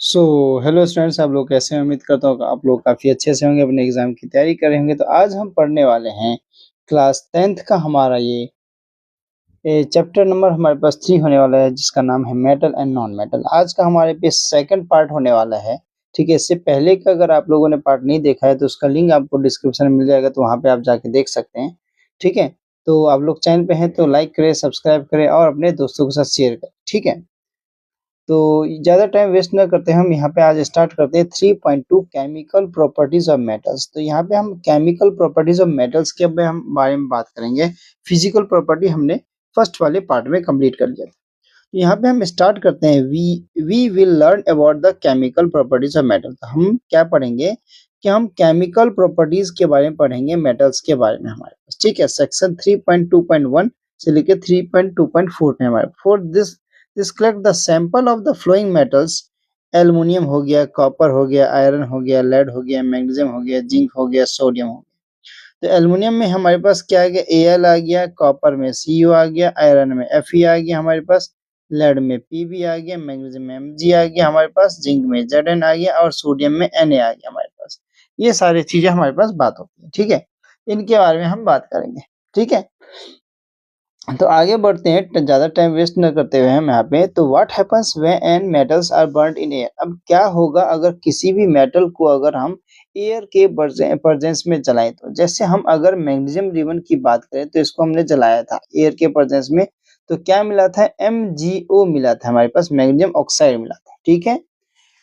So hello students, आप लोग कैसे हैं? उम्मीद करता हूँ कि आप लोग काफ़ी अच्छे से होंगे, अपने एग्ज़ाम की तैयारी कर रहे होंगे। तो आज हम पढ़ने वाले हैं क्लास 10th का हमारा ये चैप्टर नंबर हमारे पास 3 होने वाला है, जिसका नाम है मेटल एंड नॉन मेटल। आज का हमारे पे सेकंड पार्ट होने वाला है, ठीक है? इससे पहले का अगर आप लोगों ने पार्ट नहीं देखा है तो उसका लिंक आपको डिस्क्रिप्शन में मिल जाएगा, तो वहाँ पे आप जाके देख सकते हैं, ठीक है? तो आप लोग चैनल पे हैं तो लाइक करें, सब्सक्राइब करें और अपने दोस्तों के साथ शेयर करें, ठीक है? तो ज़्यादा टाइम वेस्ट ना करते हम यहाँ पे आज स्टार्ट करते हैं 3.2 केमिकल प्रॉपर्टीज ऑफ मेटल्स। तो यहाँ पे हम केमिकल प्रॉपर्टीज ऑफ मेटल्स के बारे में बात करेंगे। फिजिकल प्रॉपर्टी हमने फर्स्ट वाले पार्ट में कंप्लीट कर लिया था। तो यहाँ पे हम स्टार्ट करते हैं। We will learn about the chemical properties of metal. तो हम क्या पढ़ेंगे कि हम केमिकल प्रॉपर्टीज के बारे में पढ़ेंगे, मेटल्स के बारे में हमारे पास, ठीक है? सेक्शन 3.2.1 से लेके 3.2.4 में हमारे for this collect the sample of the flowing metals. Aluminium हो गया, कॉपर हो गया, आयरन हो गया, लेड हो गया, मैग्नीशियम हो गया, जिंक हो गया, सोडियम हो गया। तो एल्युमिनियम में हमारे पास क्या आ गया? Al आ गया, कॉपर में Cu आ गया, आयरन में Fe आ गया हमारे पास, लेड में Pb आ गया, मैग्नीशियम में Mg आ गया हमारे पास, जिंक में Zn आ गया और सोडियम में Na आ गया हमारे पास। ये सारी चीजें हमारे पास बात होती है, ठीक है? इनके बारे में हम बात करेंगे, ठीक है? तो आगे बढ़ते हैं, ज़्यादा टाइम वेस्ट न करते हुए हम यहाँ पे। तो what happens when metals are burned in air. अब क्या होगा अगर किसी भी मेटल को अगर हम एयर के प्रेजेंस में जलाएं। तो जैसे हम अगर मैग्नीशियम रिबन की बात करें तो इसको हमने जलाया था एयर के प्रेजेंस में, तो क्या मिला था? MgO मिला था हमारे पास, मैग्नीशियम ऑक्साइड मिला था, ठीक है?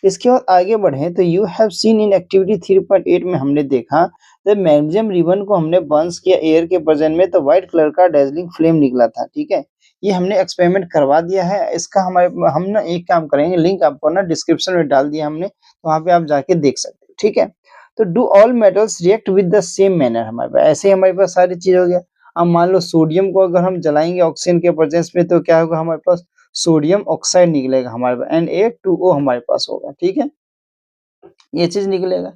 इसके बाद आगे बढ़ें तो you have seen in activity 3.8 में हमने देखा जब मैग्नीशियम रिबन को हमने बर्न्स किया एयर के प्रेजेंस में तो व्हाइट कलर का डेजलिंग फ्लेम निकला था, ठीक है? ये हमने एक्सपेरिमेंट करवा दिया है। इसका हम ना एक काम करेंगे, लिंक आपको ना डिस्क्रिप्शन में डाल दिया हमने, तो वहाँ पे आप जाके देख सकते हैं, ठीक है? तो do all metals react with the same manner. हमारे पास ऐसे ही हमारे पास सारी चीज हो गया। अब मान लो सोडियम को अगर हम जलाएंगे ऑक्सीजन के प्रेजेंस में तो क्या होगा? हमारे पास सोडियम ऑक्साइड निकलेगा हमारे पास, Na2O हमारे पास होगा, ठीक है? ये चीज निकलेगा।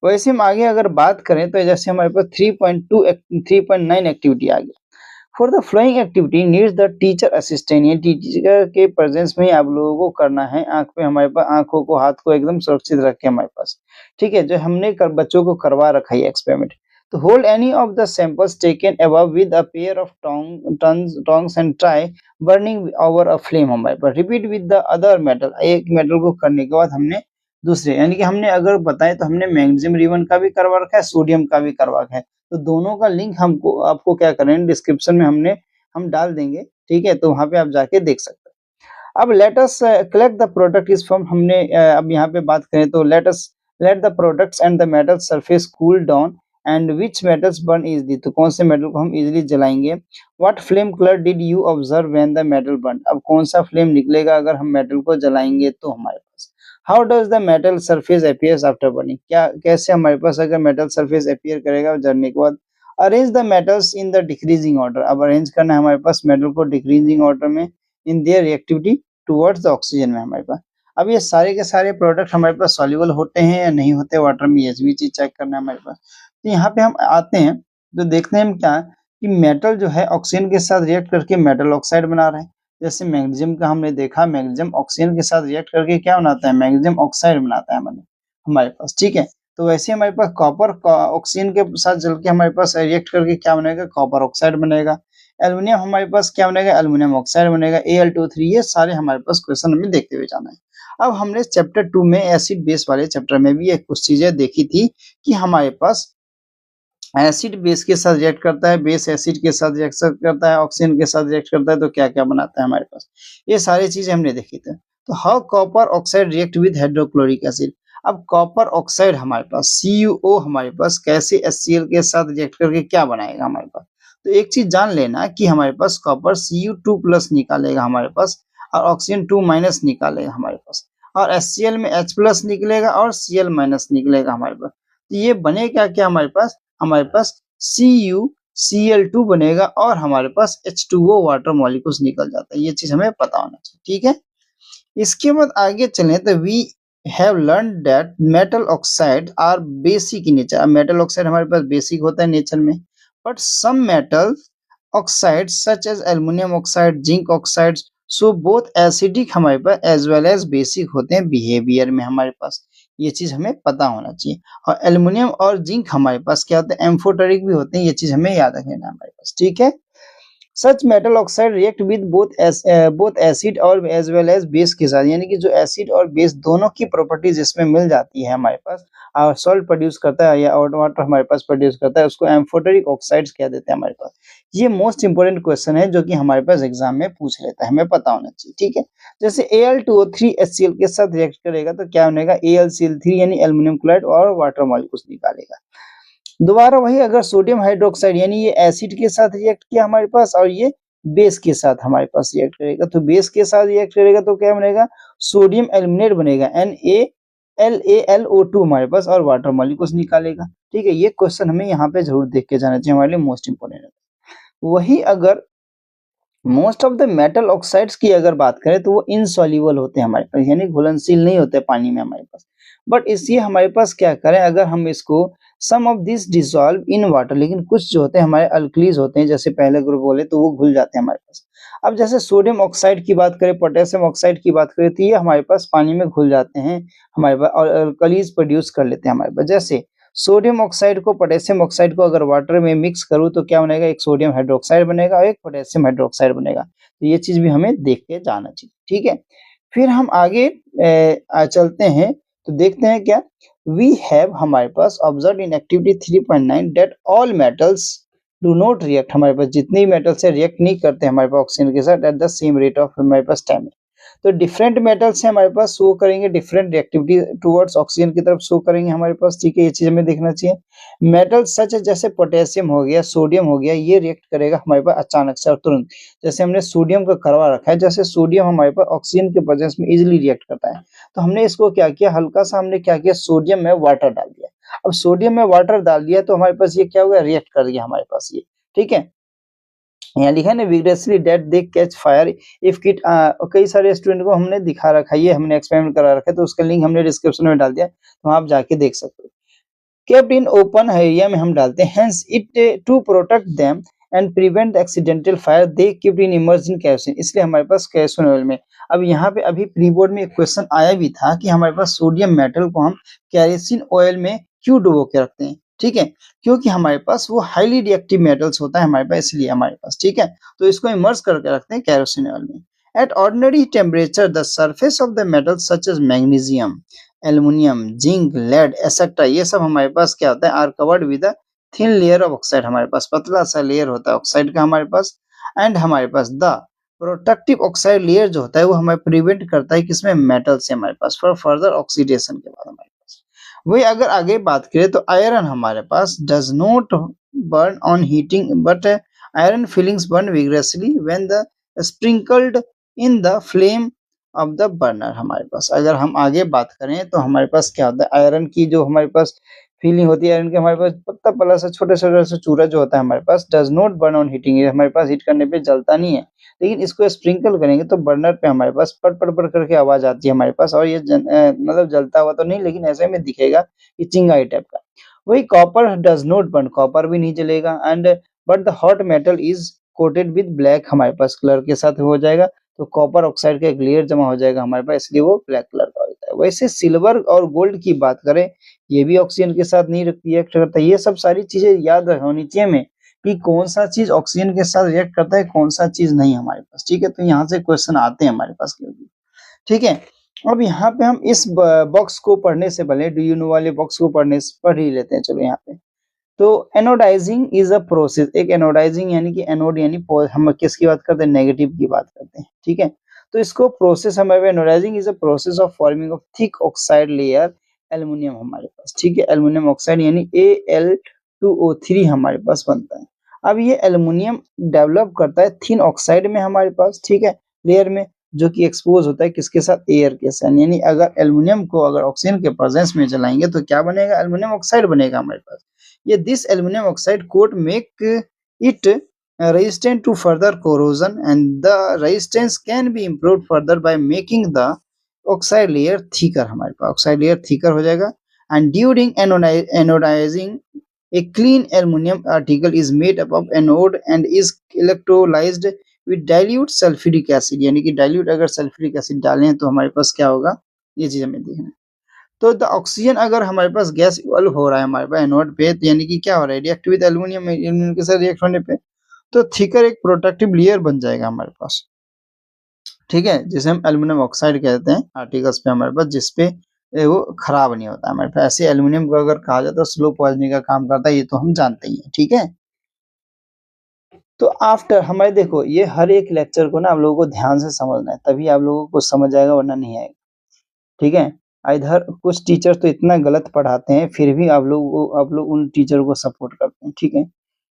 वैसे हम आगे अगर बात करें तो जैसे हमारे पास 3.2 3.9 एक्टिविटी आ गया। For the flowing activity needs the teacher assistant. ये टीचर के प्रेजेंस में ही आप लोगों को करना है। आंख पे हमारे पास, आंखों को, हाथ को एकदम सुरक्षित रख के हमारे पास, ठीक है? जो हमने बच्चों को करवा रखा है एक्सपेरिमेंट। तो hold any of the samples taken above with a pair of tongs and try burning over a flame. हमारे पास repeat with the other metal. एक मेटल को करने के बाद हमने दूसरे, यानी कि हमने अगर बताएं तो हमने मैग्नीशियम रिबन का भी करवा रखा है, सोडियम का भी करवा रखा है। तो दोनों का लिंक हमको आपको क्या करें, डिस्क्रिप्शन में हम डाल देंगे, ठीक है? तो वहाँ पे आप जाके देख सकते हैं। अब let us collect the product is from. हमने अब यहाँ पे बात करें तो let the products and the metal surface cool down and which metals burn easily. तो कौन से मेटल को हम इजली जलाएंगे? What flame colour did you observe when the metal burn. अब कौन सा फ्लेम निकलेगा अगर हम मेटल को जलाएंगे तो हमारे पास। How does the metal surface appears after burning. क्या कैसे हमारे पास अगर मेटल सरफेस अपीयर करेगा जलने के बाद। Arrange the metals in the decreasing order. अब अरेंज करना है हमारे पास मेटल को डिक्रीजिंग ऑर्डर में in their reactivity towards the oxygen में हमारे पास। अब ये सारे के सारे प्रोडक्ट हमारे पास सॉल्युबल होते हैं या नहीं होते वाटर में, ये भी चीज चेक करना है हमारे पास। तो यहाँ पे हम आते हैं तो देखते हैं हम क्या कि मेटल जो है ऑक्सीजन के साथ रिएक्ट करके मेटल ऑक्साइड बना रहे हैं। जैसे मैग्नीशियम का हमने देखा, मैग्नीशियम ऑक्सीजन के साथ रिएक्ट करके क्या बनाता है? मैग्नीशियम ऑक्साइड बनाता है हमारे पास, ठीक है? तो वैसे हमारे पास कॉपर ऑक्सीजन के साथ जल के हमारे पास रिएक्ट करके क्या बनेगा? कॉपर ऑक्साइड बनेगा। एल्युमिनियम हमारे पास क्या बनेगा? एल्युमिनियम ऑक्साइड बनेगा, Al2O3। ये सारे हमारे पास क्वेश्चन हमें देखते हुए जाना है। अब हमने चैप्टर 2 में एसिड बेस वाले चैप्टर में भी एक कुछ चीजें देखी थी कि हमारे पास एसिड बेस के साथ रिएक्ट करता है, बेस एसिड के साथ रिएक्ट करता है, ऑक्सीजन के साथ रिएक्ट करता है, तो क्या क्या बनाता है हमारे पास। ये सारी चीजें हमने देखी थी। तो how copper oxide react with hydrochloric acid. अब कॉपर ऑक्साइड हमारे पास CuO हमारे पास कैसे HCl के साथ रिएक्ट करके क्या बनाएगा हमारे पास। तो एक चीज जान लेना कि हमारे पास कॉपर Cu2+ निकालेगा हमारे पास और ऑक्सीजन 2- निकालेगा हमारे पास, और HCl में H+ निकलेगा और Cl- निकलेगा हमारे पास। तो ये बने क्या क्या हमारे पास CuCl2 बनेगा और हमारे पास H2O वाटर मॉलिक्यूल्स निकल जाता है। ये चीज हमें पता होना चाहिए, ठीक है? इसके बाद आगे चलें तो we have learn that metal oxide are basic in nature. Metal oxide हमारे पास बेसिक होता है नेचर में, but some metal oxide such as aluminium oxide, zinc oxides so both acidic हमारे पास एज वेल एज बेसिक होते हैं behaviour में हमारे पास, ये चीज हमें पता होना चाहिए। और एल्युमिनियम और जिंक हमारे पास क्या होते हैं, एम्फोटेरिक भी होते हैं, ये चीज हमें याद रखना है हमारे पास, ठीक है। Such metal oxide react with both acid और एज वेल एज बेस के साथ, यानी कि जो एसिड और बेस दोनों की प्रॉपर्टीज इसमें मिल जाती है हमारे पास, और सॉल्ट प्रोड्यूस करता है या और वाटर हमारे पास प्रोड्यूस करता है, उसको एम्फोटेरिक ऑक्साइड्स कह देते हैं हमारे पास। ये मोस्ट इंपोर्टेंट क्वेश्चन है जो कि हमारे पास एग्जाम में पूछ लेता है, हमें पता होना चाहिए, ठीक है। जैसे Al2O3HCl के साथ रिएक्ट करेगा तो क्या बनेगा, AlCl3 यानी एल्युमिनियम क्लोराइड और वाटर मॉलिक्यूल्स निकालेगा। दोबारा वही अगर सोडियम हाइड्रोक्साइड यानी ये एसिड के साथ रिएक्ट किया हमारे पास और ये बेस के साथ हमारे पास रिएक्ट करेगा, तो बेस के साथ रिएक्ट करेगा तो क्या बनेगा, सोडियम एल्युमिनेट बनेगा NaLaLO2 हमारे पास और वाटर मॉलिक्यूल्स निकालेगा, ठीक है। ये क्वेश्चन हमें यहाँ पे जरूर देख के जाना चाहिए, हमारे लिए मोस्ट इंपोर्टेंट है। वही अगर most of the metal oxides की अगर बात करें तो वो इनसॉल्युबल होते हैं हमारे पास, यानी घुलनशील नहीं होते पानी में हमारे पास। बट इसलिए हमारे पास क्या करें, अगर हम इसको some of this dissolve in water, लेकिन कुछ जो होते हैं हमारे अल्कलीज होते हैं, जैसे पहले ग्रुप बोले तो वो घुल जाते हैं हमारे पास। अब जैसे सोडियम ऑक्साइड की बात करें, पोटेशियम ऑक्साइड की बात करें, तो ये हमारे पास पानी में घुल जाते हैं हमारे पास और अल्कलीज प्रोड्यूस कर लेते हैं हमारे पास। जैसे सोडियम ऑक्साइड को पोटेशियम ऑक्साइड को अगर वाटर में मिक्स करूँ तो क्या बनेगा, एक सोडियम हाइड्रोक्साइड बनेगा और एक पोटेशियम हाइड्रोक्साइड बनेगा। तो ये चीज भी हमें देख के जाना चाहिए, ठीक है। फिर हम आगे चलते हैं तो देखते हैं क्या, वी हैव हमारे पास observe in activity 3.9 that all metals do not react, हमारे पास जितने भी मेटल्स है रिएक्ट नहीं करते हमारे पास ऑक्सीजन के साथ at the same rate of हमारे पास टाइम। तो डिफरेंट मेटल्स हैं हमारे पास, शो करेंगे डिफरेंट रिएक्टिविटी टुवर्ड्स ऑक्सीजन की तरफ शो करेंगे हमारे पास, ठीक है। ये चीज हमें देखना चाहिए। मेटल्स सच जैसे पोटेशियम हो गया, सोडियम हो गया, ये रिएक्ट करेगा हमारे पास अचानक से और तुरंत। जैसे हमने सोडियम का करवा रखा है, जैसे सोडियम हमारे पास ऑक्सीजन के प्रेजेंस में इजिली रिएक्ट करता है, तो हमने इसको क्या किया, हल्का सा हमने क्या किया, सोडियम में वाटर डाल दिया। अब सोडियम में वाटर डाल दिया तो हमारे पास ये क्या हो गया, रिएक्ट कर दिया हमारे पास ये, ठीक है। यहाँ लिखा है ना, vigorously that they catch fire if किट, कई सारे स्टूडेंट को हमने दिखा रखा है, ये हमने एक्सपेरिमेंट करा रखा है, तो उसका लिंक हमने डिस्क्रिप्शन में डाल दिया, तो आप जाके देख सकते हो। केप्ट इन ओपन एरिया में हम डालते हैं, hence it to protect them and prevent accidental fire they keeped in immersed in kerosene, इसलिए हमारे पास केरोसिन ऑयल में। अब यहाँ पे अभी प्री बोर्ड में एक क्वेश्चन आया भी था कि हमारे पास सोडियम मेटल को हम केरोसिन ऑयल में क्यों डुबो के रखते हैं, ठीक है। क्योंकि हमारे पास वो हाईली रिएक्टिव मेटल्स होता है हमारे पास, इसलिए हमारे पास, ठीक है। तो इसको इमर्ज करके रखते हैं केरोसिन ऑयल में। At ordinary temperature the surface of the metal such as magnesium, aluminium, zinc, lead etcetera, ये सब हमारे पास क्या होता है, are covered with a thin layer of oxide, हमारे पास पतला सा लेयर होता है ऑक्साइड का हमारे पास। एंड हमारे पास द प्रोटेक्टिव ऑक्साइड लेयर जो होता है वो हमें प्रिवेंट करता है किसमें, मेटल से हमारे पास, फॉर फर्दर ऑक्सीडेशन के बाद हमारे पास। वही अगर आगे बात करें तो आयरन हमारे पास does not burn on heating but iron filings burn vigorously when the sprinkled in the flame of the burner, हमारे पास अगर हम आगे बात करें तो हमारे पास क्या होता है, आयरन की जो हमारे पास फीलिंग होती है, आयरन की हमारे पास पत्ता पला सा छोटे छोटे सा चूरा जो होता है हमारे पास, does not burn on heating, ये हमारे पास हीट करने पे जलता नहीं है, लेकिन इसको स्प्रिंकल करेंगे तो बर्नर पे हमारे पास पट पट पट करके आवाज आती है हमारे पास, और ये मतलब जलता हुआ तो नहीं, लेकिन ऐसे में दिखेगा कि चिंगारी टाइप का। वही copper does not burn, copper भी नहीं जलेगा, and but the hot metal is coated with black, हमारे पास कलर के साथ हो जाएगा, तो कॉपर ऑक्साइड का एक लेयर जमा हो जाएगा हमारे पास, इसलिए वो ब्लैक कलर का होता है। वैसे सिल्वर और गोल्ड की बात करें, ये भी ऑक्सीजन के साथ नहीं रिएक्ट करता। ये सब सारी चीजें याद होनी चाहिए हमें कि कौन सा चीज ऑक्सीजन के साथ रिएक्ट करता है, कौन सा चीज नहीं हमारे पास, ठीक है। तो यहाँ से क्वेश्चन आते हैं हमारे पास, ठीक है। अब यहाँ पे हम इस बॉक्स को पढ़ने से पहले डू यू नो वाले बॉक्स को पढ़ ही लेते हैं, चलो यहाँ पे। तो एनोडाइजिंग इज अ प्रोसेस, एक एनोडाइजिंग यानी कि एनोड यानी हम किसकी बात करते हैं, नेगेटिव की बात करते हैं, ठीक है। तो इसको प्रोसेस हमारे anodising is a process of forming of thick oxide layer aluminium हमारे पास, ठीक है। एल्युमिनियम ऑक्साइड यानी Al2O3 हमारे पास बनता है। अब ये एल्युमिनियम डेवलप करता है थिन ऑक्साइड में हमारे पास, ठीक है, लेयर में, जो कि एक्सपोज होता है किसके साथ, एयर के साथ। यानी अगर एल्युमिनियम को अगर ऑक्सीजन के प्रेजेंस में जलाएंगे तो क्या बनेगा, एल्युमिनियम ऑक्साइड बनेगा हमारे पास। ये this aluminium oxide coat make it resistant to further corrosion, and the resistance can be improved further by making the oxide layer thicker, हमारे पास oxide layer thicker हो जाएगा। and during anodizing a clean aluminum article is made up of anode and is electrolyzed with dilute sulphuric acid, यानी कि dilute अगर sulphuric acid डालें तो हमारे पास क्या होगा, ये चीज हमें देखना है। तो द ऑक्सीजन अगर हमारे पास गैस इवॉल्व हो रहा है हमारे पास एनोड पे, तो यानी कि क्या हो रहा है, रिएक्ट विद एल्युमिनियम, एल्युमिनियम के साथ रिएक्ट होने पे तो थिकर एक प्रोटेक्टिव लेयर बन जाएगा हमारे पास, ठीक है, जिसे हम एल्युमिनियम ऑक्साइड कहते हैं आर्टिकल्स पे हमारे पास, जिसपे वो खराब नहीं होता हमारे पास। ऐसे एल्युमिनियम को अगर कहा जाए तो स्लो पॉइजनिंग का काम करता है, ये तो हम जानते ही हैं, ठीक है। तो आफ्टर हमारे देखो ये हर एक लेक्चर को ना आप लोगों को ध्यान से समझना है, तभी आप लोगों को समझ आएगा, वरना नहीं आएगा, ठीक है। इधर कुछ टीचर तो इतना गलत पढ़ाते हैं, फिर भी आप लोग उन टीचर को सपोर्ट करते हैं, ठीक है।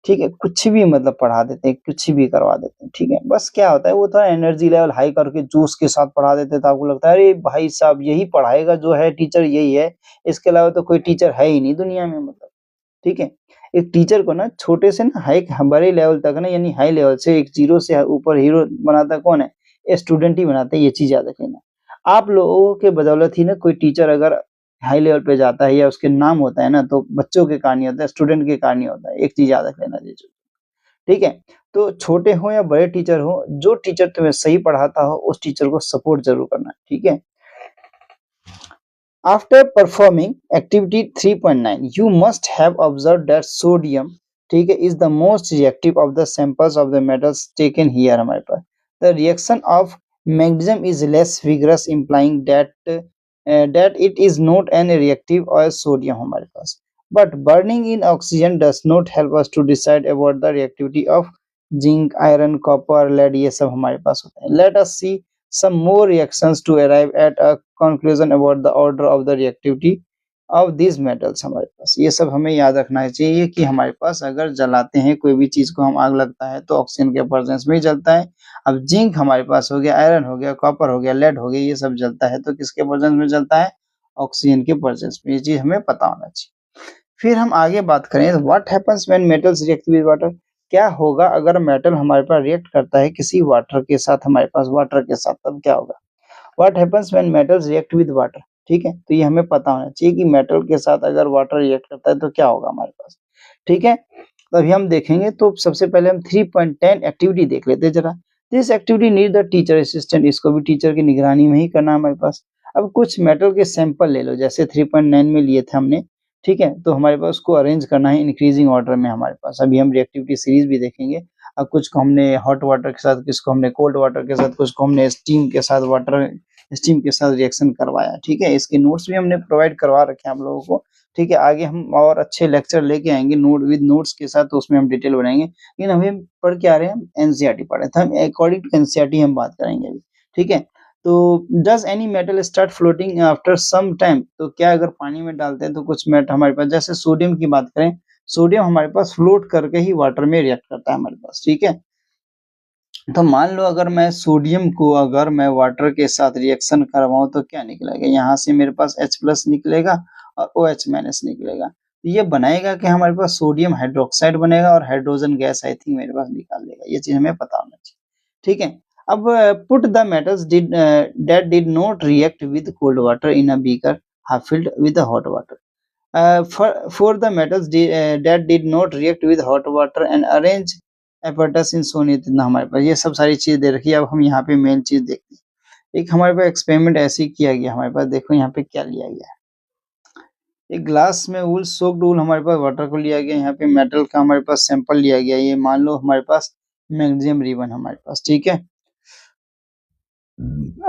ठीक है, कुछ भी मतलब पढ़ा देते हैं, कुछ भी करवा देते हैं, ठीक है। बस क्या होता है, वो थोड़ा एनर्जी लेवल हाई करके जोश के साथ पढ़ा देते हैं, तो आपको लगता है अरे भाई साहब यही पढ़ाएगा जो है टीचर, यही है, इसके अलावा तो कोई टीचर है ही नहीं दुनिया में, मतलब, ठीक है। एक टीचर को ना छोटे से ना हाई बड़े लेवल तक ना, यानी हाई लेवल से एक जीरो से ऊपर हीरो बनाता कौन है, स्टूडेंट ही बनाते हैं, ये चीज याद रखना। आप लोगों के बदौलत ही ना कोई टीचर अगर हाई लेवल पे जाता है या उसके नाम होता है ना, तो बच्चों के कारण ही होता है, स्टूडेंट के कारण ही होता है, एक चीज याद रख लेना जी, ठीक है। तो छोटे हो या बड़े टीचर हो, जो टीचर तुम्हें सही पढ़ाता हो उस टीचर को सपोर्ट जरूर करना, ठीक है। After performing activity 3.9, you must have observed that sodium, ठीक है, is the most reactive of the samples of the metals taken here हमारे पास. The reaction of magnesium is less vigorous, implying that it is not an reactive as sodium हमारे पास. But burning in oxygen does not help us to decide about the reactivity of zinc, iron, copper, lead, ये सब हमारे पास होते हैं. Let us see some more reactions to arrive at a conclusion about the order of the reactivity of these metals हमारे पास। ये सब हमें याद रखना चाहिए कि हमारे पास अगर जलाते हैं कोई भी चीज को, हम आग लगता है तो ऑक्सीजन के प्रेजेंस में ही जलता है। अब जिंक हमारे पास हो गया, आयरन हो गया, कॉपर हो गया, लेड हो गया, ये सब जलता है तो किसके प्रेजेंस में जलता है, ऑक्सीजन के प्रेजेंस में। ये चीज हमें पता होना चाहिए। फिर हम आगे बात करें, what happens when metals react with water, क्या होगा अगर मेटल हमारे पास रिएक्ट करता है किसी वाटर के साथ, हमारे पास वाटर के साथ, तब क्या होगा। What happens when metals react with water, ठीक है, तो ये हमें पता होना चाहिए कि मेटल के साथ अगर वाटर रिएक्ट करता है तो क्या होगा हमारे पास, ठीक है। तो अभी हम देखेंगे, तो सबसे पहले हम 3.10 एक्टिविटी देख लेते हैं जरा। This activity need the teacher assistant, इसको भी टीचर की निगरानी में ही करना है हमारे पास। अब कुछ मेटल के सैंपल ले लो, जैसे 3.9 में लिए थे हमने, ठीक है, तो हमारे पास उसको अरेंज करना है इंक्रीजिंग ऑर्डर में हमारे पास। अभी हम रिएक्टिविटी सीरीज भी देखेंगे। अब कुछ को हमने हॉट वाटर के साथ, किसको हमने कोल्ड वाटर के साथ, कुछ को हमने स्टीम के साथ, वाटर स्टीम के साथ रिएक्शन करवाया, ठीक है। इसके नोट्स भी हमने प्रोवाइड करवा रखे हैं आप लोगों को, ठीक है। आगे हम और अच्छे लेक्चर लेके आएंगे नोट विद नोट्स के साथ, तो उसमें हम डिटेल बनाएंगे। लेकिन हमें पढ़ के आ रहे हैं, हम एनसीईआरटी पढ़ रहे थे, हम अकॉर्डिंग टू एनसीईआरटी हम बात करेंगे अभी, ठीक है। तो does any metal start floating after some time, तो क्या अगर पानी में डालते हैं तो कुछ मेटल हमारे पास, जैसे सोडियम की बात करें, सोडियम हमारे पास फ्लोट करके ही वाटर में रिएक्ट करता है हमारे पास, ठीक है। तो मान लो अगर मैं सोडियम को अगर मैं वाटर के साथ रिएक्शन करवाऊं तो क्या निकलेगा, यहाँ से मेरे पास H+ निकलेगा और OH- निकलेगा। तो ये बनाएगा कि हमारे पास सोडियम हाइड्रोक्साइड बनेगा और हाइड्रोजन गैस आई थिंक मेरे पास निकाल देगा। ये चीज हमें पता होना चाहिए, ठीक है। अब put the metals did that did not react with cold water in a beaker half filled with hot water, for the metals that did not react with hot water and arrange apparatus in सोनी, इतना हमारे पास ये सब सारी चीज दे रखी है। अब हम यहाँ पे मेन चीज देखते हैं। एक हमारे पास एक्सपेरिमेंट ऐसे ही किया गया हमारे पास, देखो यहाँ पे क्या लिया गया है। एक ग्लास में वूल सोक्ड वूल हमारे पास वाटर को लिया गया, यहाँ पे मेटल का हमारे पास सैंपल लिया गया। ये मान लो हमारे पास मैग्नीशियम रिबन हमारे पास, ठीक है।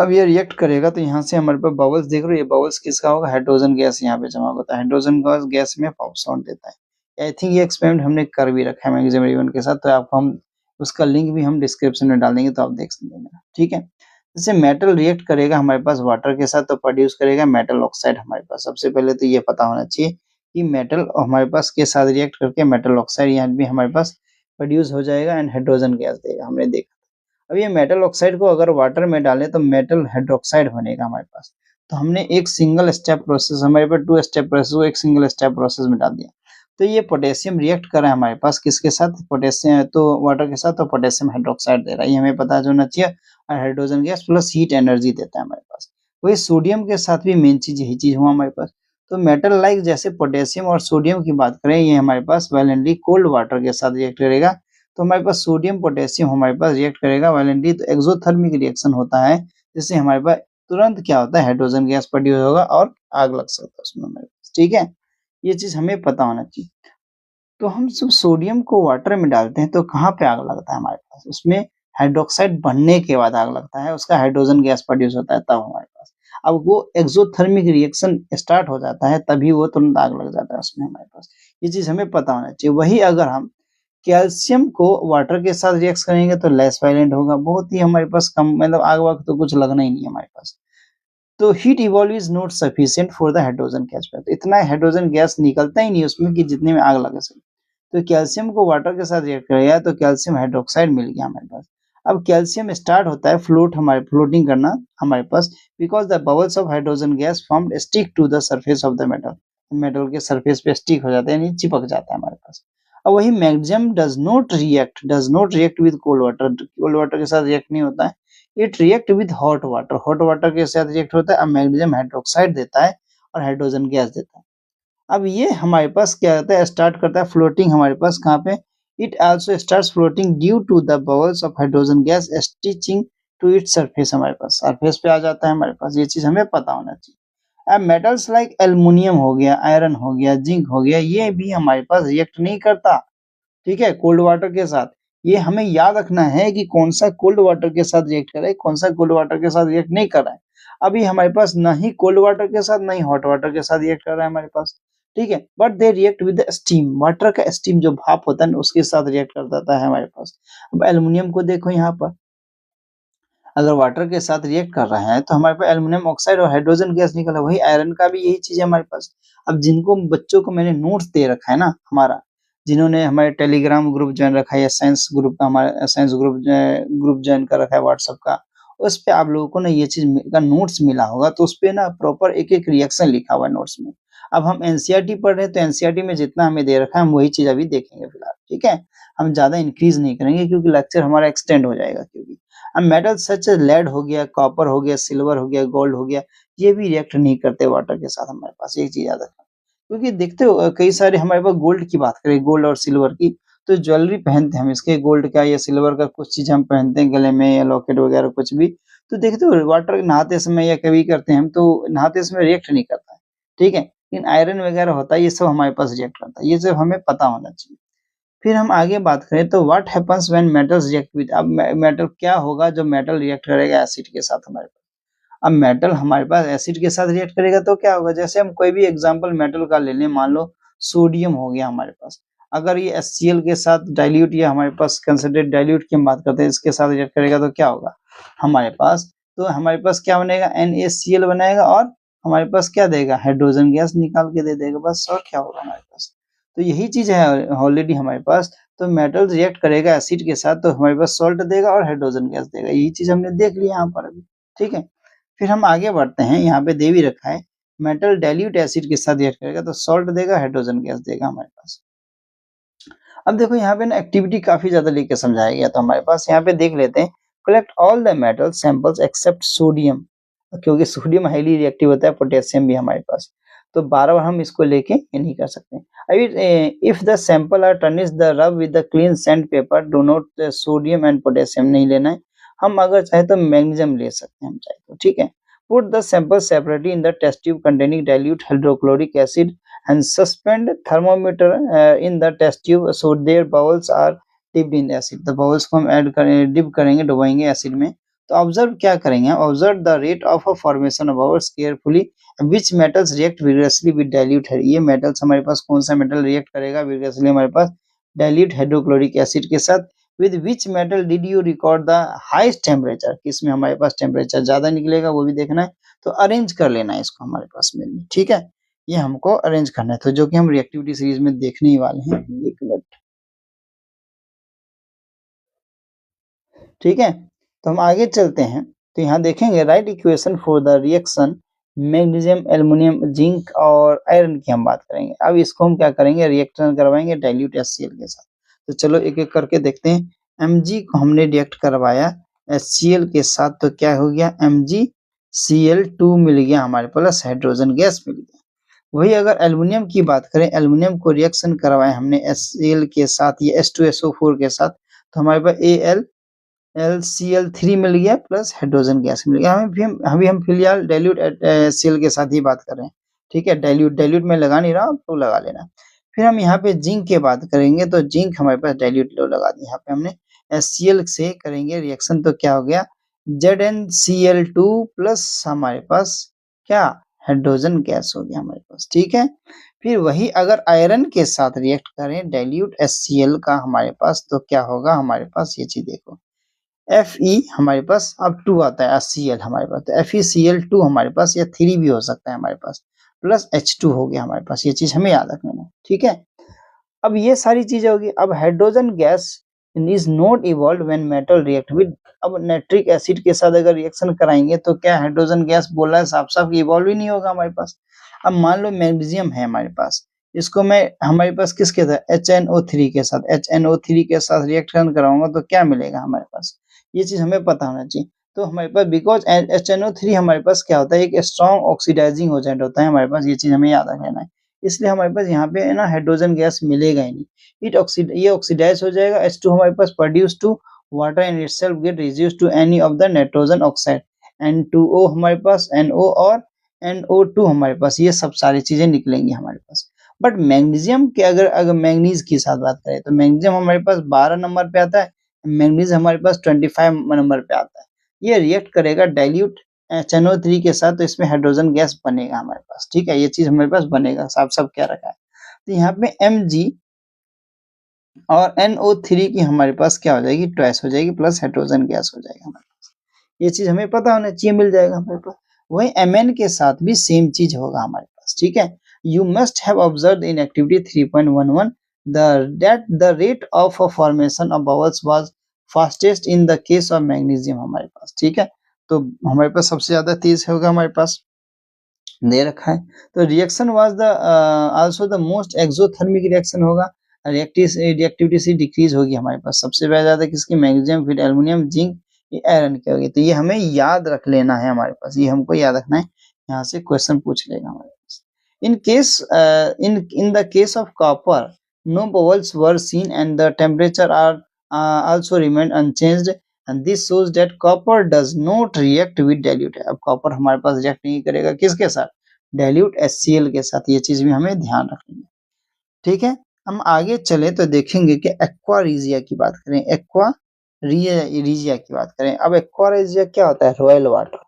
अब ये रिएक्ट करेगा तो यहाँ से हमारे पास बबल्स देख रहे हो, ये बबल्स किसका होगा, हाइड्रोजन गैस यहाँ पे जमा होता है। हाइड्रोजन गैस में पॉप साउंड देता है। आई थिंक ये एक्सपेरिमेंट हमने कर भी रखा है मैग्नीशियम रिबन के साथ, तो आपको हम उसका लिंक भी हम डिस्क्रिप्शन में डाल देंगे, तो आप देख लेना, ठीक है। जैसे मेटल रिएक्ट करेगा हमारे पास वाटर के साथ तो प्रोड्यूस करेगा मेटल ऑक्साइड हमारे पास। सबसे पहले तो ये पता होना चाहिए कि मेटल हमारे पास के साथ रिएक्ट करके मेटल ऑक्साइड यहाँ भी हमारे पास प्रोड्यूस हो जाएगा एंड हाइड्रोजन गैस देगा, हमने देखा। अब ये मेटल ऑक्साइड को अगर वाटर में डालें तो मेटल हाइड्रोक्साइड बनेगा हमारे पास। तो हमने एक सिंगल स्टेप प्रोसेस, हमारे पास 2 स्टेप प्रोसेस को एक सिंगल स्टेप प्रोसेस में डाल दिया। तो ये पोटेशियम रिएक्ट कर रहा है हमारे पास किसके साथ, पोटेशियम, तो वाटर के साथ, तो पोटेशियम हाइड्रोक्साइड दे रहा है, ये हमें पता होना चाहिए। और hydrogen gas plus heat energy देता है हमारे पास। वही सोडियम के साथ भी मेन चीज यही चीज हुआ हमारे पास। तो मेटल लाइक जैसे पोटेशियम और सोडियम की बात करें, ये हमारे पास वायलेंटली कोल्ड वाटर के साथ रिएक्ट करेगा तो हमारे पास सोडियम पोटेशियम हमारे पास रिएक्ट करेगा वायलेंटली, तो एक्सोथर्मिक रिएक्शन होता है, जिससे हमारे पास तुरंत क्या होता है, हाइड्रोजन गैस प्रोड्यूस होगा और आग लग सकता है उसमें हमारे पास। ठीक है, ये चीज हमें पता होना चाहिए। तो हम जब सोडियम को वाटर में डालते हैं तो कहाँ पे आग लगता है हमारे पास, उसमें हाइड्रोक्साइड बनने के बाद आग लगता है, उसका हाइड्रोजन गैस प्रोड्यूस होता है तब हमारे पास। अब वो एक्सोथर्मिक रिएक्शन स्टार्ट हो जाता है तभी वो तुरंत आग लग जाता है उसमें हमारे पास। ये चीज हमें पता होना चाहिए। वही अगर हम कैल्शियम को वाटर के साथ रिएक्ट करेंगे तो लेस वायलेंट होगा, बहुत ही हमारे पास कम, मतलब आग वाग तो कुछ लगना ही नहीं है हमारे पास। तो heat evolve is not sufficient for the hydrogen gas, इतना हाइड्रोजन गैस निकलता ही नहीं उसमें कि जितने में आग लगा सके। तो कैल्शियम को वाटर के साथ रिएक्ट करेगा तो कैल्शियम हाइड्रोक्साइड मिल गया हमारे पास। अब कैल्शियम स्टार्ट होता है फ्लोटिंग करना हमारे पास, because the bubbles of hydrogen gas formed stick to the surface of the metal, metal के सरफेस पे स्टिक हो जाता है, यानी चिपक जाता है हमारे पास। अब वही magnesium does not react with cold water के साथ रिएक्ट नहीं होता है, it react with hot water के साथ रिएक्ट होता है। अब मैग्नीशियम हाइड्रोक्साइड देता है और हाइड्रोजन गैस देता है। अब ये हमारे पास क्या होता है, स्टार्ट करता है फ्लोटिंग हमारे पास कहाँ पे, it also starts floating due to the bubbles of hydrogen gas sticking to its surface, हमारे पास सरफेस पे आ जाता है हमारे पास। ये चीज हमें पता होना चाहिए। अब मेटल्स लाइक एल्युमिनियम हो गया, आयरन हो गया, जिंक हो गया, ये भी हमारे पास रिएक्ट नहीं करता, ठीक है, कोल्ड वाटर के साथ। ये हमें याद रखना है कि कौन सा कोल्ड वाटर के साथ रिएक्ट कर रहा है, कौन सा कोल्ड वाटर के साथ रिएक्ट नहीं कर रहा है। अभी हमारे पास ना ही कोल्ड वाटर के साथ ना ही हॉट वाटर के साथ रिएक्ट कर रहा है हमारे पास, ठीक है, but they react with steam, water का स्टीम जो भाप होता है ना उसके साथ रिएक्ट कर देता है हमारे पास। अब एल्युमिनियम को देखो यहाँ पर, अगर वाटर के साथ रिएक्ट कर रहा है तो हमारे पास एल्युमिनियम ऑक्साइड और हाइड्रोजन गैस निकला। वही आयरन का भी यही चीज है हमारे पास। अब जिनको बच्चों को मैंने नोट्स दे रखा है ना हमारा, जिन्होंने हमारे टेलीग्राम ग्रुप ज्वाइन रखा है या साइंस ग्रुप का, हमारा साइंस ग्रुप ज्वाइन कर रखा है व्हाट्सएप का, उस पे आप लोगों को ना ये चीज का नोट्स मिला होगा, तो उस पे ना प्रॉपर एक एक रिएक्शन लिखा हुआ है नोट्स में। अब हम एनसीईआरटी पढ़ रहे हैं तो एनसीईआरटी में जितना हमें दे रखा है हम वही चीज अभी देखेंगे फिलहाल, ठीक है, हम ज्यादा इंक्रीज नहीं करेंगे क्योंकि लेक्चर हमारा एक्सटेंड हो जाएगा। क्योंकि अब मेटल सच लेड हो गया, कॉपर हो गया, सिल्वर हो गया, गोल्ड हो गया, ये भी रिएक्ट नहीं करते वाटर के साथ हमारे पास, एक चीज याद रखना। क्योंकि देखते हो कई सारे हमारे पास गोल्ड की बात करें, गोल्ड और सिल्वर की, तो ज्वेलरी पहनते हैं हम इसके, गोल्ड का या सिल्वर का कुछ चीज हम पहनते हैं गले में या लॉकेट वगैरह कुछ भी, तो देखते हो वाटर नहाते समय या कभी करते हैं हम तो नहाते समय रिएक्ट नहीं करता है, ठीक है, लेकिन आयरन वगैरह होता है ये सब हमारे पास रिएक्ट करता है, ये सब हमें पता होना चाहिए। फिर हम आगे बात करें तो what happens when metals react with, अब मेटल क्या होगा जब मेटल रिएक्ट करेगा एसिड के साथ हमारे पास। अब मेटल हमारे पास एसिड के साथ रिएक्ट करेगा तो क्या होगा, जैसे हम कोई भी एग्जांपल मेटल का ले लें, मान लो सोडियम हो गया हमारे पास, अगर ये HCl के साथ डाइल्यूट या हमारे पास कंसंट्रेट डाइल्यूट की हम बात करते हैं, इसके साथ रिएक्ट करेगा तो क्या होगा हमारे पास, तो हमारे पास क्या बनेगा, NaCl बनाएगा और हमारे पास क्या देगा, हाइड्रोजन गैस निकाल के दे देगा, बस और क्या होगा हमारे पास। तो यही चीज है ऑलरेडी हमारे पास। तो मेटल रिएक्ट करेगा एसिड के साथ तो हमारे पास सॉल्ट देगा और हाइड्रोजन गैस देगा, यही चीज हमने देख लिया यहाँ पर अभी, ठीक है। फिर हम आगे बढ़ते हैं, यहाँ पे दे भी रखा है मेटल डाइल्यूट एसिड के साथ रिएक्ट करेगा तो सॉल्ट देगा, हाइड्रोजन गैस देगा हमारे पास। अब देखो यहाँ पे ना एक्टिविटी काफी ज्यादा लेके समझाया गया, तो हमारे पास यहाँ पे देख लेते हैं, collect all the metal samples except sodium, क्योंकि सोडियम हाईली रिएक्टिव होता है, पोटेशियम भी हमारे पास, तो बार बार हम इसको लेके ये नहीं कर सकते। अभी if the sample are tarnish the rub with the clean sand paper, do not sodium and potassium नहीं लेना है, हम अगर चाहे तो मैग्नीशियम ले सकते हैं हम चाहे तो, ठीक है। Put the sample separately in the test tube containing dilute hydrochloric acid and suspend thermometer in the test tube so their bubbles are dipped in acid। तो bubbles को हम ऐड करें, डिप करेंगे, डुबाएंगे एसिड में। तो ऑब्जर्व क्या करेंगे, observe the rate of a formation of bubbles carefully, which metals react विग्रेसली with dilute है, ये मेटल्स हमारे पास कौन सा मेटल रिएक्ट करेगा विग्रेसली हमारे पास डाइल्यूट हाइड्रोक्लोरिक एसिड के साथ, with which metal did you record the highest temperature, किसमें हमारे पास टेम्परेचर ज्यादा निकलेगा वो भी देखना है, तो अरेंज कर लेना है इसको हमारे पास में, ठीक है, ये हमको अरेंज करना है, तो जो कि हम रिएक्टिविटी सीरीज में देखने ही वाले हैं, एक मिनट, ठीक है। तो हम आगे चलते हैं, तो यहाँ देखेंगे right equation for the reaction magnesium, aluminium, zinc और आयरन की हम बात करेंगे। अब इसको हम क्या करेंगे, रिएक्शन करवाएंगे डाइल्यूट HCl के साथ। तो चलो एक एक करके देखते हैं। Mg को हमने रिएक्ट करवाया HCl के साथ, तो क्या हो गया, MgCl2 मिल गया हमारे प्लस हाइड्रोजन गैस मिल गया। वही अगर एल्युमिनियम की बात करें, एल्युमिनियम को रिएक्शन करवाए हमने HCl के साथ, ये H2SO4 के साथ, तो हमारे पास LCl3 मिल गया प्लस हाइड्रोजन गैस मिल गया। अभी हम फिलहाल डाइल्यूट HCl के साथ ही बात कर रहे हैं, ठीक है। डाइल्यूट में लगा नहीं रहा हूँ, तो लगा लेना। फिर हम यहाँ पे जिंक की बात करेंगे, तो जिंक हमारे पास डाइल्यूट लो लगा दिया। यहाँ पे हमने HCl से करेंगे रिएक्शन, तो क्या हो गया ZnCl2 प्लस हमारे पास क्या हाइड्रोजन गैस हो गया हमारे पास, ठीक है। फिर वही अगर आयरन के साथ रिएक्ट करें डाइल्यूट HCl का हमारे पास, तो क्या होगा हमारे पास, ये चीज देखो Fe हमारे पास अब 2 आता है Cl हमारे पास, तो FeCl2 हमारे पास, या 3 भी हो सकता है हमारे पास, प्लस H2 हो गया हमारे पास। ये चीज हमें याद रखना है, ठीक है। अब ये सारी चीजें होगी। अब hydrogen gas is not evolve when metal react with, अब नाइट्रिक एसिड के साथ अगर रिएक्शन कराएंगे तो क्या हाइड्रोजन गैस बोल रहा है साफ साफ इवॉल्व ही नहीं होगा हमारे पास। अब मान लो मैग्नीशियम है हमारे पास, इसको मैं हमारे पास किसके साथ HNO3 के साथ, HNO3 के साथ रिएक्शन कराऊंगा तो क्या मिलेगा हमारे पास, ये चीज हमें पता होना चाहिए। तो हमारे पास बिकॉज HNO3 हमारे पास क्या होता है, एक स्ट्रॉन्ग ऑक्सीडाइजिंग एजेंट होता है हमारे पास, ये चीज हमें याद रखना है। इसलिए हमारे पास यहाँ पे है ना हाइड्रोजन गैस मिलेगा ही नहीं, ये ऑक्सीडाइज हो जाएगा। H2 हमारे पास produce to water in itself get reduce to any of the nitrogen oxide, N2O हमारे पास, NO और NO2 हमारे पास, ये सब सारी चीजें निकलेंगी हमारे पास। बट मैग्नीशियम के अगर मैग्नीज की साथ बात करें, तो मैग्नीशियम हमारे पास 12 नंबर पे आता है, मैग्नीज हमारे पास 25 नंबर पे आता है। ये रिएक्ट करेगा डाइल्यूट HNO3 के साथ, तो इसमें हाइड्रोजन गैस बनेगा हमारे पास, ठीक है। ये चीज हमारे पास बनेगा, साफ साफ क्या रखा है। तो यहाँ पे Mg और NO3 की हमारे पास क्या हो जाएगी, ट्वाइस हो जाएगी, प्लस हाइड्रोजन गैस हो जाएगा हमारे पास। ये चीज हमें पता होना चाहिए, मिल जाएगा हमारे पास। वही Mn के साथ भी सेम चीज होगा हमारे पास, ठीक है। You must have observed in activity 3.11 the rate of formation of bubbles was fastest in the case of magnesium हमारे पास, ठीक है। तो हमारे पास सबसे ज्यादा तेज होगा हमारे पास, दे रखा है। तो reaction was the also the most exothermic reaction होगा, रिएक्टिविटी से डिक्रीज होगी हमारे पास। सबसे ज्यादा किसकी, मैग्नीशियम, फिर एल्युमिनियम, जिंक, आयरन की होगी। तो ये हमें याद रख लेना है हमारे पास, ये हमको याद रखना है, यहाँ से क्वेश्चन पूछ लेगा हमारे पास। In case in the case of copper no bubbles were seen and the temperature are also remained unchanged and this shows that copper does not react with dilute। अब कॉपर हमारे पास रिएक्ट नहीं करेगा किसके साथ, डाइल्यूट HCl के साथ। ये चीज भी हमें ध्यान रखनी है, ठीक है। हम आगे चले तो देखेंगे कि एक्वा रीजिया की बात करें, एक्वा रीजिया की बात करें। अब एक्वा रीजिया क्या होता है, रॉयल वाटर,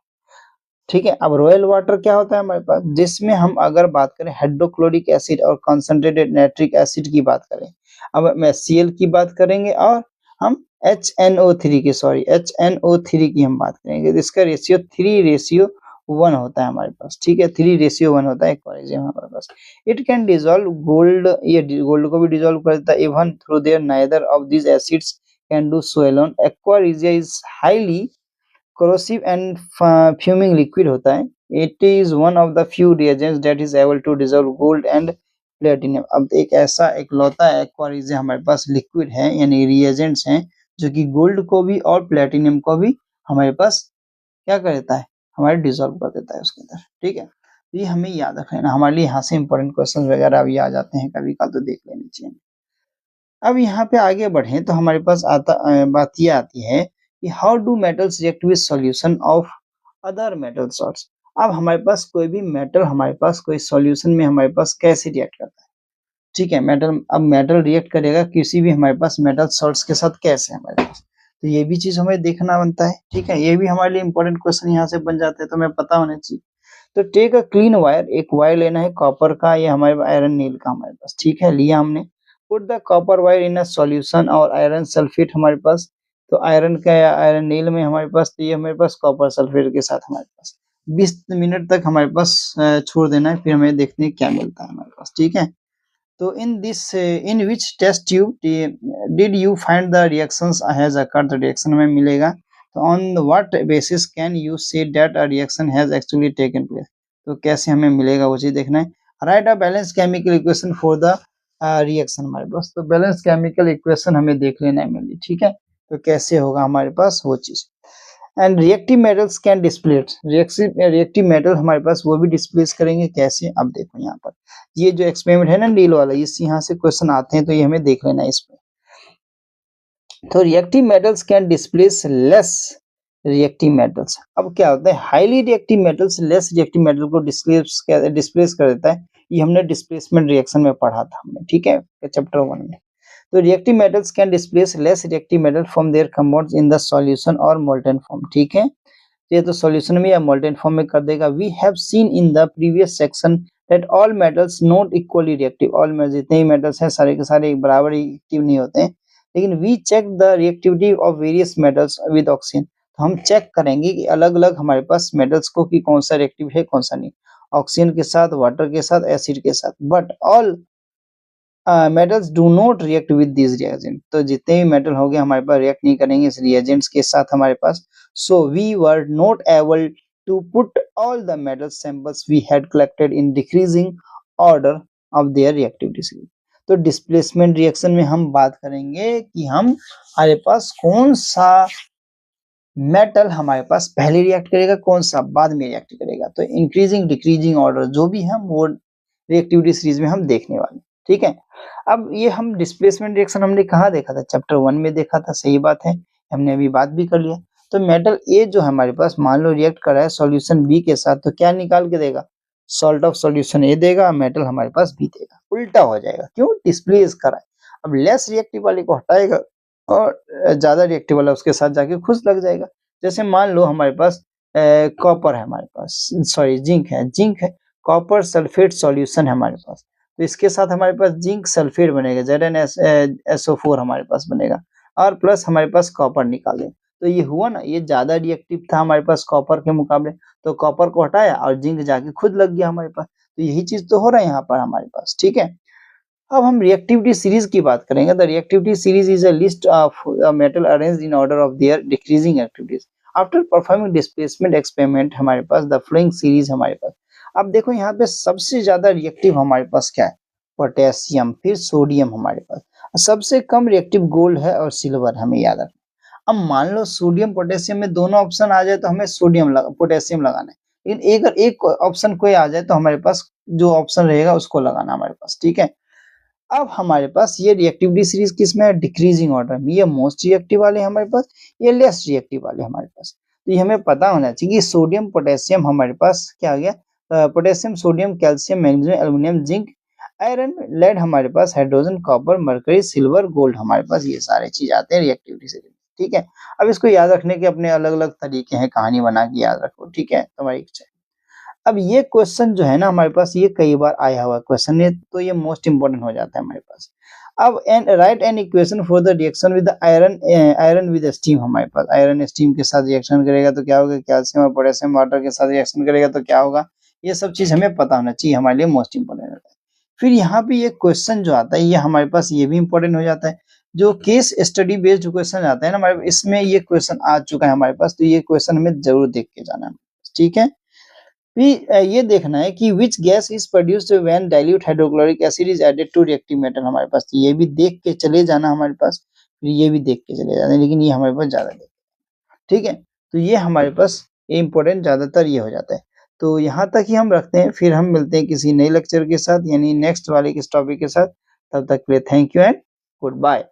ठीक है। अब रॉयल वाटर क्या होता है हमारे पास, जिसमें हम अगर बात करें हाइड्रोक्लोरिक एसिड और कंसंट्रेटेड नाइट्रिक एसिड की बात करें, अब हम HCl की बात करेंगे और हम HNO3 की हम बात करेंगे, तो इसका रेशियो 3:1 होता है हमारे पास, ठीक है। 3:1 होता है एक्वारिजियम हमारे पास। इट कैन डिजोल्व गोल्ड, ये गोल्ड को भी डिजोल्व कर देता है, even through their neither of this acids can do so alone. Aqua regia is highly corrosive and fuming liquid होता है। It is one of the few reagents that is able to dissolve gold and platinum। अब एक ऐसा इकलौता aqua हमारे पास liquid है, यानी reagents हैं जो कि गोल्ड को भी और प्लेटिनियम को भी हमारे पास क्या कर देता है, हमारे डिसॉल्व कर देता है उसके अंदर, ठीक है। तो ये हमें याद रख लेना, हमारे लिए यहाँ से इंपॉर्टेंट क्वेश्चन वगैरह भी आ जाते हैं कभी कल, तो देख लेनी चाहिए। अब यहाँ पे आगे बढ़े तो हमारे पास बात ये आती है कि how do metals react with solution of other metal salts. अब हमारे पास कोई भी मेटल हमारे पास कोई सॉल्यूशन में हमारे पास कैसे रिएक्ट करता है, ठीक है। मेटल रिएक्ट करेगा किसी भी हमारे पास मेटल सॉल्ट्स के साथ कैसे हमारे पास, तो ये भी चीज हमें देखना बनता है, ठीक है। ये भी हमारे लिए इंपॉर्टेंट क्वेश्चन यहाँ से बन जाते हैं, तो हमें पता होना चाहिए। तो टेक अ क्लीन वायर, एक वायर लेना है कॉपर का या हमारे आयरन नील का हमारे पास, ठीक है, लिया हमने। Put the copper wire in a solution और आयरन सल्फेट हमारे पास, तो आयरन का या आयरन नील में हमारे पास, तो ये हमारे पास कॉपर सल्फेट के साथ हमारे पास 20 मिनट तक हमारे पास छोड़ देना है, फिर हमें देखते हैं क्या मिलता है हमारे पास, ठीक है। तो in which test tube did you find the reactions has occurred, तो रिएक्शन में मिलेगा। तो on what basis can you say that a reaction has actually taken place, तो कैसे हमें मिलेगा वो चीज देखना है। Right a balance chemical equation for the reaction हमारे पास, तो बैलेंस केमिकल इक्वेशन हमें देख लेना है मेनली, ठीक है। तो कैसे होगा हमारे पास वो चीज। And reactive metals can डिस्प्लेट, reactive metal हमारे पास वो भी डिस्प्लेस करेंगे कैसे, अब देखो यहाँ पर ये जो एक्सपेरिमेंट है ना नील वाला, इस यहाँ से क्वेश्चन आते हैं, तो ये हमें देख लेना है इसमें। तो reactive metals can displace less reactive metals. अब क्या होता है, highly reactive metals less reactive metal को डिस्प्लेस कर देता है। ये हमने डिस्प्लेसमेंट रिएक्शन में पढ़ा था हमने, ठीक है, चैप्टर 1 में। तो reactive metals can displace less reactive metal from there compounds in the solution और मोल्टेन फॉर्म, ठीक है। ये तो सॉल्यूशन में या मोल्टेन फॉर्म में कर देगा। We have seen in the previous section that all metals not equally reactive. All में जितने भी मेटल्स हैं सारे के सारे बराबर रिएक्टिव नहीं होते हैं, लेकिन we check the reactivity of various metals with oxygen. तो हम चेक करेंगे कि अलग अलग हमारे पास मेटल्स को कि कौन सा रिएक्टिव है कौन सा नहीं, ऑक्सीजन के साथ, वाटर के साथ, एसिड के साथ। But all metals do not react with this reagent. तो जितने भी मेटल हो गए हमारे पास रिएक्ट नहीं करेंगे इस रिएजेंट्स के साथ हमारे पास। So we were not able to put all the metal samples we had collected in decreasing order of their reactivity. तो डिस्प्लेसमेंट रिएक्शन में हम बात करेंगे कि हम हमारे पास कौन सा मेटल हमारे पास पहले रिएक्ट करेगा, कौन सा बाद में रिएक्ट करेगा। तो इंक्रीजिंग डिक्रीजिंग ऑर्डर जो भी हम वो रिएक्टिविटी सीरीज में हम देखने वाले, ठीक है। अब ये हम डिस्प्लेसमेंट रिएक्शन हमने कहाँ देखा था, चैप्टर 1 में देखा था, सही बात है, हमने अभी बात भी कर लिया। तो मेटल ए जो हमारे पास मान लो रिएक्ट कर रहा है सॉल्यूशन बी के साथ, तो क्या निकाल के देगा, सॉल्ट ऑफ सॉल्यूशन ए देगा, मेटल हमारे पास बी देगा। उल्टा हो जाएगा, क्यों, डिस्प्लेस करा है। अब लेस रिएक्टिव वाले को हटाएगा और ज्यादा रिएक्टिव वाला उसके साथ जाके खुश लग जाएगा। जैसे मान लो हमारे पास कॉपर है, हमारे पास सॉरी जिंक है, कॉपर सल्फेट सॉल्यूशन है हमारे पास। तो इसके साथ हमारे पास जिंक सल्फेट बनेगा, ZnSO4 हमारे पास बनेगा, और प्लस हमारे पास कॉपर निकाले। तो ये हुआ ना, ये ज्यादा रिएक्टिव था हमारे पास कॉपर के मुकाबले, तो कॉपर को हटाया और जिंक जाके खुद लग गया हमारे पास। तो यही चीज तो हो रहा है यहाँ पर हमारे पास, ठीक है। अब हम रिएक्टिविटी सीरीज की बात करेंगे। The reactivity series is a list of metal arranged in order of their decreasing activities after performing displacement experiment. हमारे पास द फ्लोइंग सीरीज हमारे पास। अब देखो यहाँ पे सबसे ज्यादा रिएक्टिव हमारे पास क्या है, पोटेशियम, फिर सोडियम हमारे पास। सबसे कम रिएक्टिव गोल्ड है और सिल्वर, हमें याद रखना। अब मान लो सोडियम पोटेशियम में दोनों ऑप्शन आ जाए तो हमें पोटेशियम लगाना है, लेकिन अगर एक ऑप्शन कोई आ जाए तो हमारे पास जो ऑप्शन रहेगा उसको लगाना हमारे पास, ठीक है। अब हमारे पास ये रिएक्टिविटी सीरीज किसमें है, डिक्रीजिंग ऑर्डर में। ये मोस्ट रिएक्टिव वाले हमारे पास, ये लेस रिएक्टिव वाले हमारे पास। तो ये हमें पता होना चाहिए कि सोडियम पोटेशियम हमारे पास क्या आ गया, potassium, sodium, calcium, magnesium, aluminium, zinc, iron, lead हमारे पास, hydrogen, copper, mercury, silver, gold हमारे पास, ये सारे चीज आते हैं रिएक्टिविटी सीरीज, ठीक है। अब इसको याद रखने के अपने अलग अलग तरीके हैं, कहानी बना के याद रखो, ठीक है, तुम्हारी इच्छा। अब ये क्वेश्चन जो है ना हमारे पास, ये कई बार आया हुआ क्वेश्चन है, तो ये मोस्ट इंपोर्टेंट हो जाता है हमारे पास। अब right an equation for the reaction with iron with steam. हमारे पास आयरन स्टीम के साथ रिएक्शन करेगा तो क्या होगा, कैल्शियम और पोटेशियम वाटर के साथ रिएक्शन करेगा तो क्या होगा। ये सब चीज हमें पता होना चाहिए, हमारे लिए मोस्ट इंपोर्टेंट होता है। फिर यहाँ पे ये क्वेश्चन जो आता है ये हमारे पास ये भी इंपॉर्टेंट हो जाता है, जो केस स्टडी बेस्ड क्वेश्चन आता है ना हमारे, इसमें ये क्वेश्चन आ चुका है हमारे पास, तो ये क्वेश्चन हमें जरूर देख के जाना है, ठीक है। ये देखना है कि which gas is produced when dilute hydrochloric acid is added to reactive metal. हमारे पास तो ये भी देख के चले जाना हमारे पास, फिर ये भी देख के चले जाना, लेकिन ये हमारे पास ज्यादा देख, ठीक है। तो ये हमारे पास इम्पोर्टेंट ज्यादातर ये हो जाता है। तो यहाँ तक ही हम रखते हैं, फिर हम मिलते हैं किसी नए लेक्चर के साथ, यानी नेक्स्ट वाले किस टॉपिक के साथ। तब तक के लिए thank you and good bye.